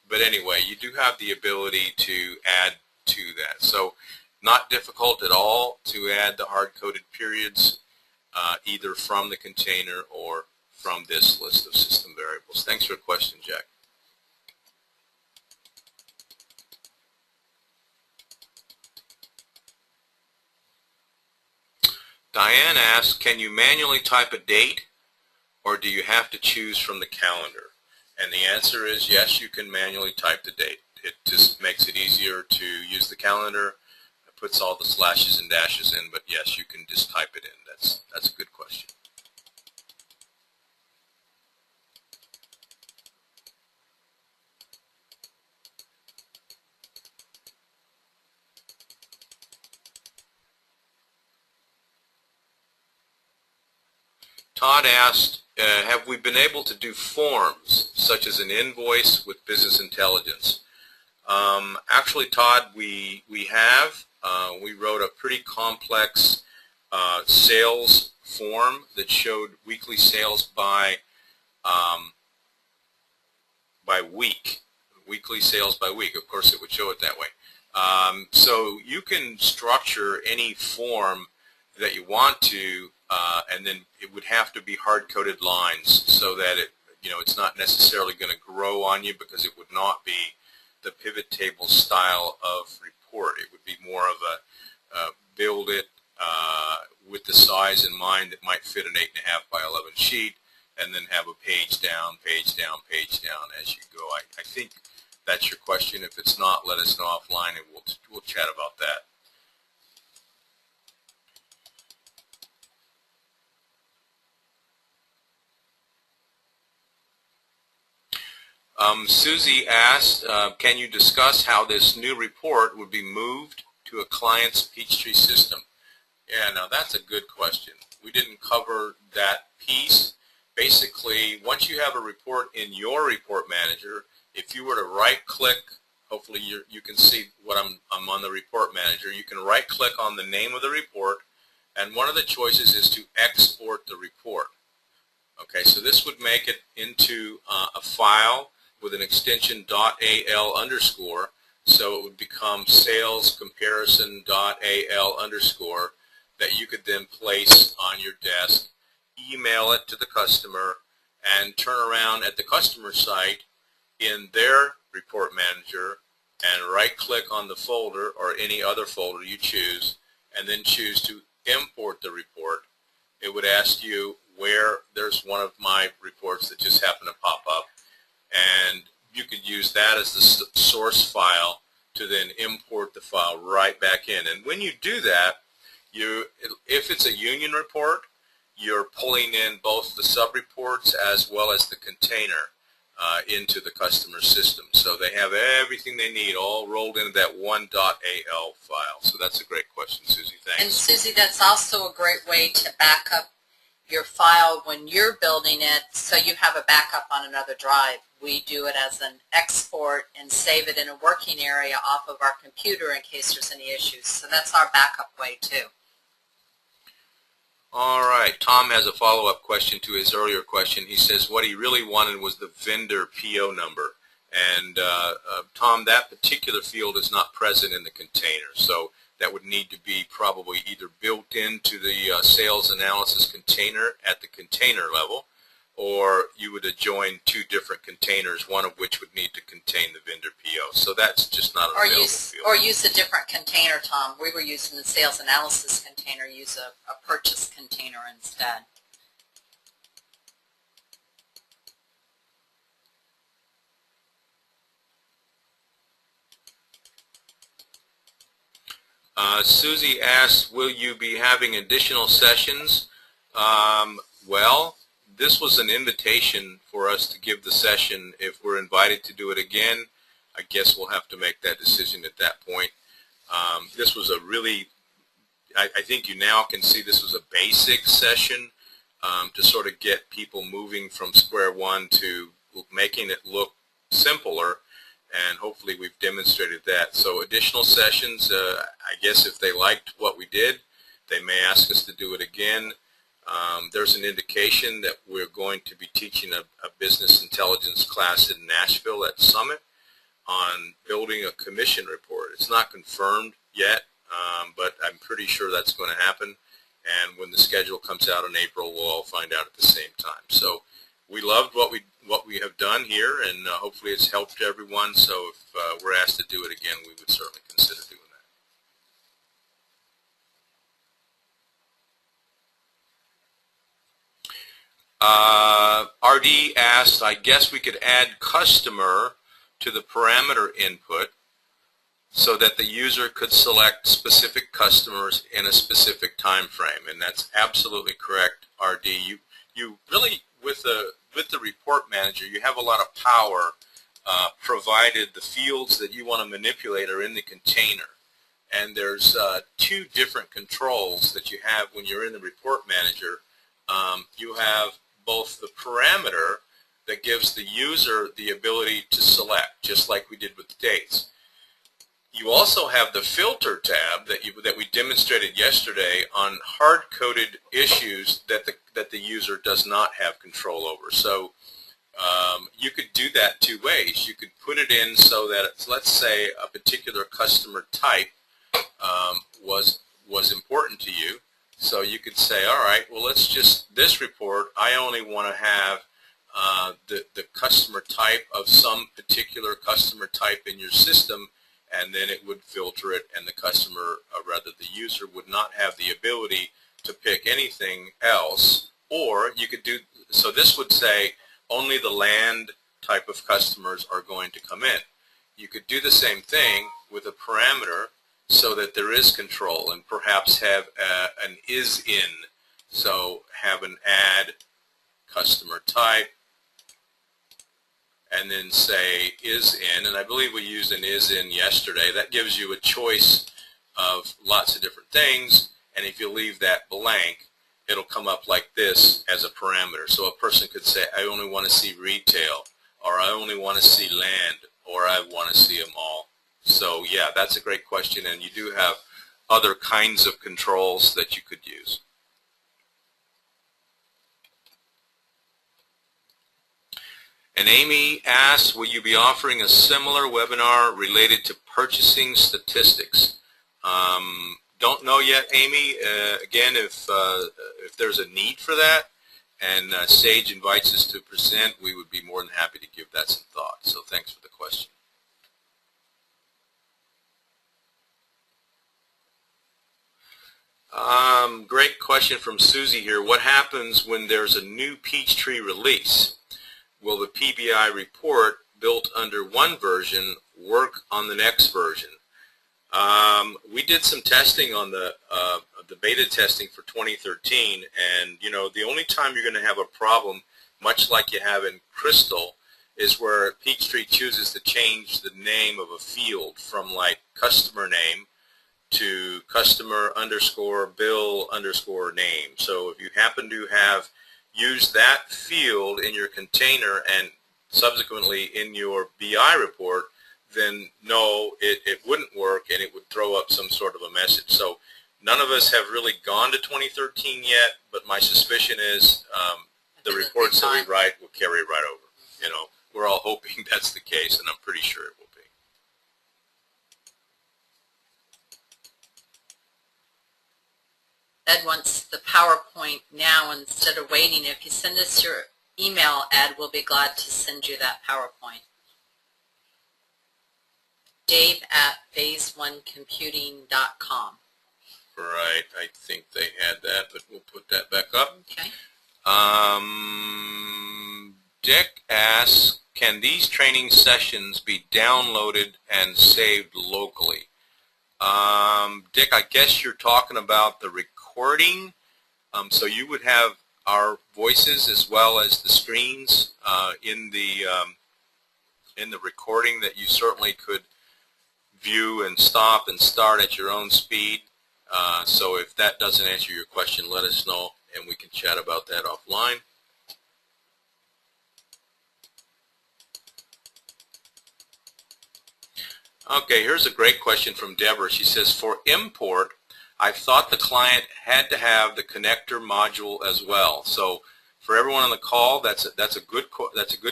Speaker 1: But anyway, you do have the ability to add to that. So not difficult at all to add the hard-coded periods either from the container or from this list of system variables. Thanks for the question, Jack. Diane asks, can you manually type a date, or do you have to choose from the calendar? And the answer is yes, you can manually type the date. It just makes it easier to use the calendar. puts all the slashes and dashes in, but yes, you can just type it in. That's a good question. Todd asked, have we been able to do forms such as an invoice with business intelligence? Actually, Todd, we have. We wrote a pretty complex sales form that showed weekly sales by week, weekly sales by week. Of course, it would show it that way. So you can structure any form that you want to, and then it would have to be hard-coded lines so that it's not necessarily going to grow on you, because it would not be the pivot table style of report. It would be more of a build it with the size in mind that might fit an 8.5 by 11 sheet, and then have a page down, page down, page down as you go. I think that's your question. If it's not, let us know offline, and we'll chat about that. Susie asked, can you discuss how this new report would be moved to a client's Peachtree system? Yeah, now that's a good question. We didn't cover that piece. Basically, once you have a report in your report manager, if you were to right-click, hopefully you can see what I'm on the report manager, you can right-click on the name of the report, and one of the choices is to export the report. Okay, so this would make it into a file with an extension .al underscore, so it would become sales comparison.al underscore that you could then place on your desk, email it to the customer, and turn around at the customer site in their report manager and right-click on the folder or any other folder you choose, and then choose to import the report. It would ask you where there's one of my reports that just happened to pop up, and you could use that as the source file to then import the file right back in. And when you do that, if it's a union report, you're pulling in both the sub-reports as well as the container into the customer system. So they have everything they need all rolled into that one .al file. So that's a great question, Susie. Thanks.
Speaker 2: And Susie, that's also a great way to back up your file when you're building it, so you have a backup on another drive. We do it as an export and save it in a working area off of our computer in case there's any issues. So that's our backup way too.
Speaker 1: All right, Tom has a follow-up question to his earlier question. He says what he really wanted was the vendor PO number. And Tom, that particular field is not present in the container, so that would need to be probably either built into the sales analysis container at the container level, or you would adjoin two different containers, one of which would need to contain the vendor PO. So that's just not an available field.
Speaker 2: Or use a different container, Tom. We were using the sales analysis container. Use a purchase container instead.
Speaker 1: Susie asks, will you be having additional sessions? Well, this was an invitation for us to give the session. If we're invited to do it again, I guess we'll have to make that decision at that point. This was a really, I think you now can see this was a basic session to sort of get people moving from square one to making it look simpler. And hopefully we've demonstrated that. So additional sessions, I guess if they liked what we did, they may ask us to do it again. There's an indication that we're going to be teaching a business intelligence class in Nashville at Summit on building a commission report. It's not confirmed yet, but I'm pretty sure that's going to happen. And when the schedule comes out in April, we'll all find out at the same time. So we loved what we have done here, and hopefully it's helped everyone. So if we're asked to do it again, we would certainly consider doing that. RD asked, I guess we could add customer to the parameter input so that the user could select specific customers in a specific time frame. And that's absolutely correct, RD. You really, with the report manager, you have a lot of power provided the fields that you want to manipulate are in the container. And there's two different controls that you have when you're in the report manager. You have both the parameter that gives the user the ability to select, just like we did with the dates. You also have the filter tab that we demonstrated yesterday on hard-coded issues that the user does not have control over. So you could do that two ways. You could put it in so that, let's say, a particular customer type was important to you. So you could say, all right, well, let's just, this report, I only want to have the customer type of some particular customer type in your system, and then it would filter it, and the customer, rather the user, would not have the ability to pick anything else. Or you could do, so this would say only the land type of customers are going to come in. You could do the same thing with a parameter so that there is control, and perhaps have an is in. So have an add customer type, and then say is in, and I believe we used an is in yesterday. That gives you a choice of lots of different things, and if you leave that blank, it'll come up like this as a parameter. So a person could say, I only want to see retail, or I only want to see land, or I want to see them all. So yeah, that's a great question, and you do have other kinds of controls that you could use. And Amy asks, will you be offering a similar webinar related to purchasing statistics? Don't know yet, Amy. Again, if there's a need for that, and Sage invites us to present, we would be more than happy to give that some thought. So thanks for the question. Great question from Susie here. What happens when there's a new Peachtree release? Will the PBI report built under one version work on the next version? We did some testing on the beta testing for 2013, and you know, the only time you're going to have a problem, much like you have in Crystal, is where Peachtree chooses to change the name of a field from like customer name to customer underscore bill underscore name. So if you happen to have used that field in your container and subsequently in your BI report, then no, it wouldn't work, and it would throw up some sort of a message. So none of us have really gone to 2013 yet, but my suspicion is the reports that we write will carry right over. You know, we're all hoping that's the case, and I'm pretty sure it will be.
Speaker 2: Ed wants the PowerPoint now instead of waiting. If you send us your email, Ed, we'll be glad to send you that PowerPoint. Dave at phase1computing.com.
Speaker 1: Right, I think they had that, but we'll put that back up.
Speaker 2: Okay.
Speaker 1: Dick asks, can these training sessions be downloaded and saved locally? Dick, I guess you're talking about the recording. So you would have our voices as well as the screens in the recording that you certainly could view and stop and start at your own speed. So if that doesn't answer your question, let us know and we can chat about that offline. Okay, here's a great question from Deborah. She says, for import, I thought the client had to have the connector module as well. So for everyone on the call, that's a good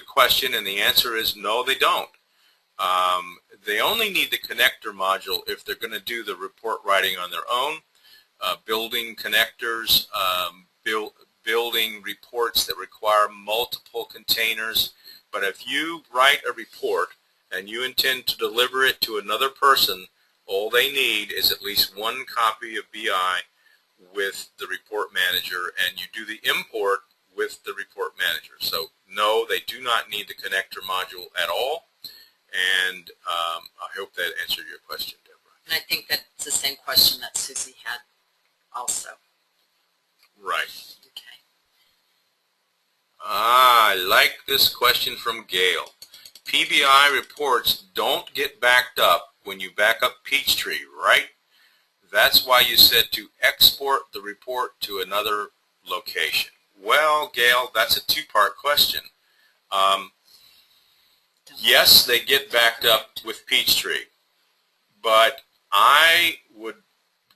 Speaker 1: question, and the answer is no, they don't. They only need the connector module if they're going to do the report writing on their own, building connectors, building reports that require multiple containers. But if you write a report and you intend to deliver it to another person, all they need is at least one copy of BI with the report manager, and you do the import with the report manager. So no, they do not need the connector module at all. And I hope that answered your question, Deborah.
Speaker 2: And I think that's the same question that Susie had also.
Speaker 1: Right.
Speaker 2: Okay.
Speaker 1: I like this question from Gail. PBI reports don't get backed up when you back up Peachtree, right? That's why you said to export the report to another location. Well, Gail, that's a two-part question. Yes, they get backed up with Peachtree, but I would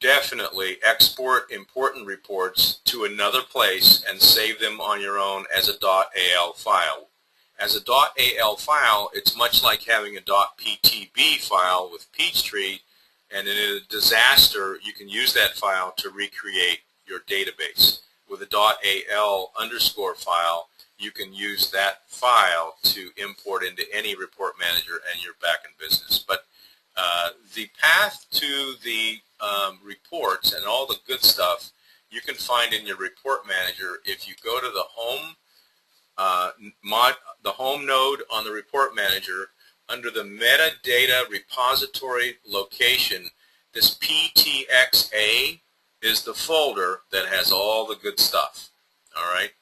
Speaker 1: definitely export important reports to another place and save them on your own as a .al file. As a .al file, it's much like having a .ptb file with Peachtree, and in a disaster, you can use that file to recreate your database. With a .al underscore file, you can use that file to import into any report manager and you're back in business. But the path to the reports and all the good stuff you can find in your report manager if you go to the home node on the report manager. Under the metadata repository location, this PTXA is the folder that has all the good stuff. All right.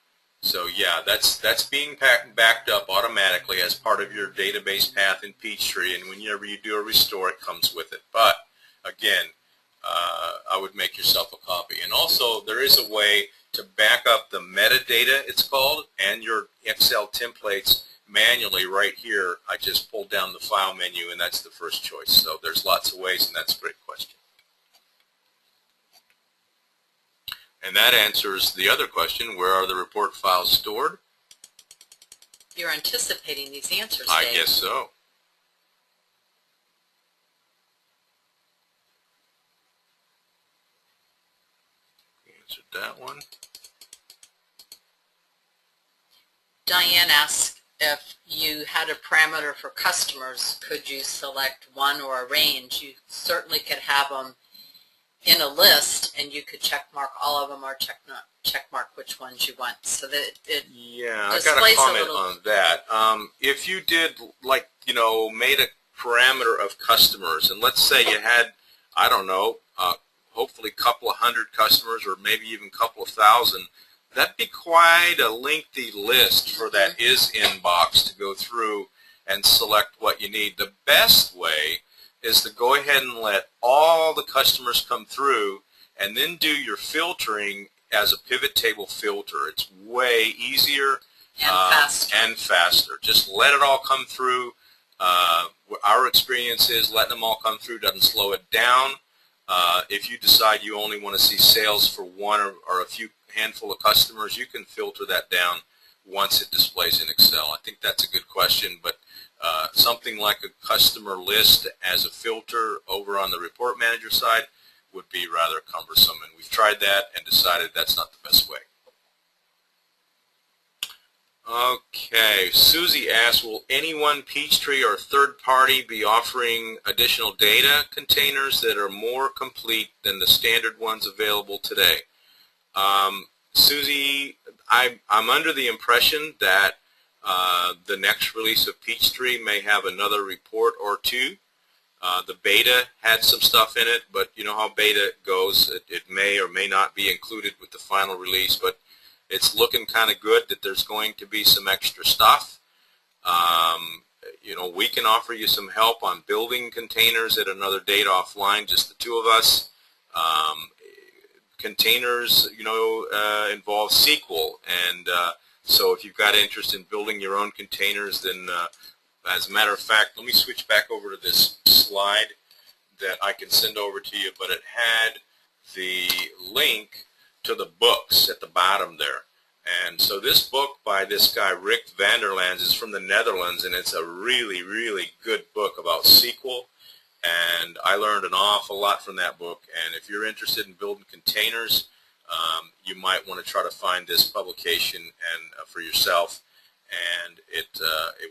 Speaker 1: So yeah, that's being backed up automatically as part of your database path in Peachtree, and whenever you do a restore, it comes with it. But again, I would make yourself a copy. And also, there is a way to back up the metadata, it's called, and your Excel templates manually right here. I just pulled down the file menu, and that's the first choice. So there's lots of ways, and that's a great question. And that answers the other question, where are the report files stored?
Speaker 2: You're anticipating these answers,
Speaker 1: I
Speaker 2: Dave.
Speaker 1: guess so. We answered that one.
Speaker 2: Diane asked if you had a parameter for customers, could you select one or a range? You certainly could have them in a list, and you could check mark all of them or check mark which ones you want. So that it
Speaker 1: yeah, I got a comment on that. If you did, like, made a parameter of customers, and let's say you had, I don't know, hopefully a couple of hundred customers or maybe even a couple of thousand, that'd be quite a lengthy list for that is inbox to go through and select what you need. The best way is to go ahead and let all the customers come through and then do your filtering as a pivot table filter. It's way easier
Speaker 2: and
Speaker 1: faster. Just let it all come through. Our experience is letting them all come through doesn't slow it down. If you decide you only want to see sales for one or a few handful of customers, you can filter that down once it displays in Excel. I think that's a good question, but something like a customer list as a filter over on the report manager side would be rather cumbersome, and we've tried that and decided that's not the best way. Okay, Susie asks, will anyone, Peachtree or third party, be offering additional data containers that are more complete than the standard ones available today? Susie, I'm under the impression that the next release of Peachtree may have another report or two. The beta had some stuff in it, but you know how beta goes. It may or may not be included with the final release, but it's looking kind of good that there's going to be some extra stuff. We can offer you some help on building containers at another date offline, just the two of us. Containers, involve SQL, and so if you've got interest in building your own containers, then as a matter of fact, let me switch back over to this slide that I can send over to you, but it had the link to the books at the bottom there. And so this book by this guy, Rick Vanderlands, is from the Netherlands, and it's a really, really good book about SQL. And I learned an awful lot from that book. And if you're interested in building containers, you might want to try to find this publication and for yourself. And it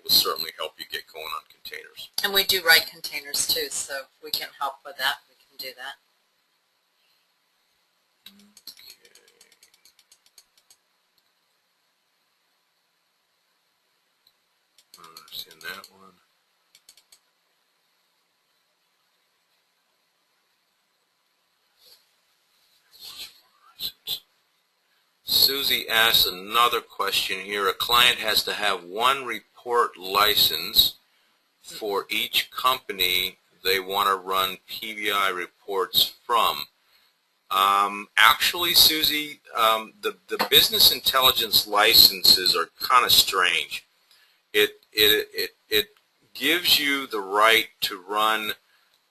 Speaker 1: will certainly help you get going on containers.
Speaker 2: And we do write containers too, so if we can help with that, we can do that.
Speaker 1: Okay. I understand that one. Susie asks another question here. A client has to have one report license for each company they want to run PVI reports from. Actually, Susie, the business intelligence licenses are kind of strange. It gives you the right to run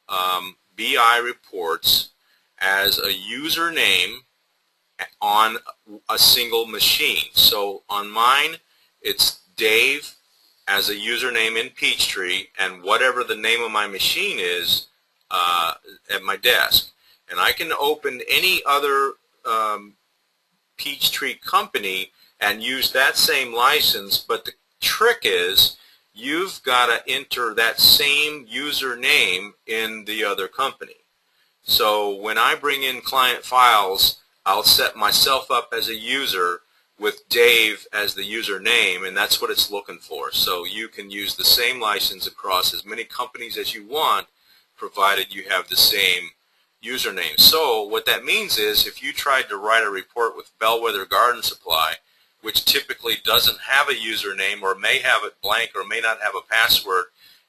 Speaker 1: BI reports as a username on a single machine. So on mine, it's Dave as a username in Peachtree, and whatever the name of my machine is at my desk. And I can open any other Peachtree company and use that same license, but the trick is you've got to enter that same username in the other company. So when I bring in client files, I'll set myself up as a user with Dave as the username, and that's what it's looking for. So you can use the same license across as many companies as you want, provided you have the same username. So what that means is if you tried to write a report with Bellwether Garden Supply, which typically doesn't have a username or may have it blank or may not have a password,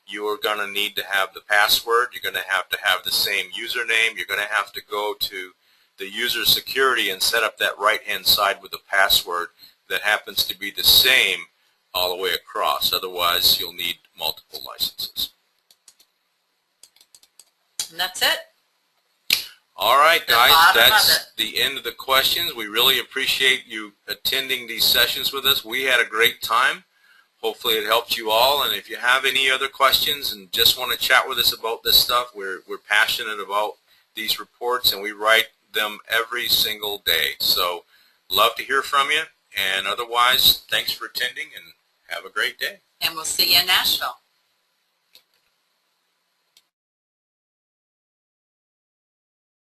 Speaker 1: you are going to need to have the password. You're going to have the same username. You're going to have to go to the user security and set up that right-hand side with a password that happens to be the same all the way across. Otherwise, you'll need multiple licenses.
Speaker 2: And that's it.
Speaker 1: All right, guys, that's
Speaker 2: it.
Speaker 1: the end of the questions. We really appreciate you attending these sessions with us. We had a great time. Hopefully it helped you all, and if you have any other questions and just want to chat with us about this stuff, we're passionate about these reports, and we write them every single day. So love to hear from you, and otherwise, thanks for attending, and have a great day.
Speaker 2: And we'll see you in Nashville.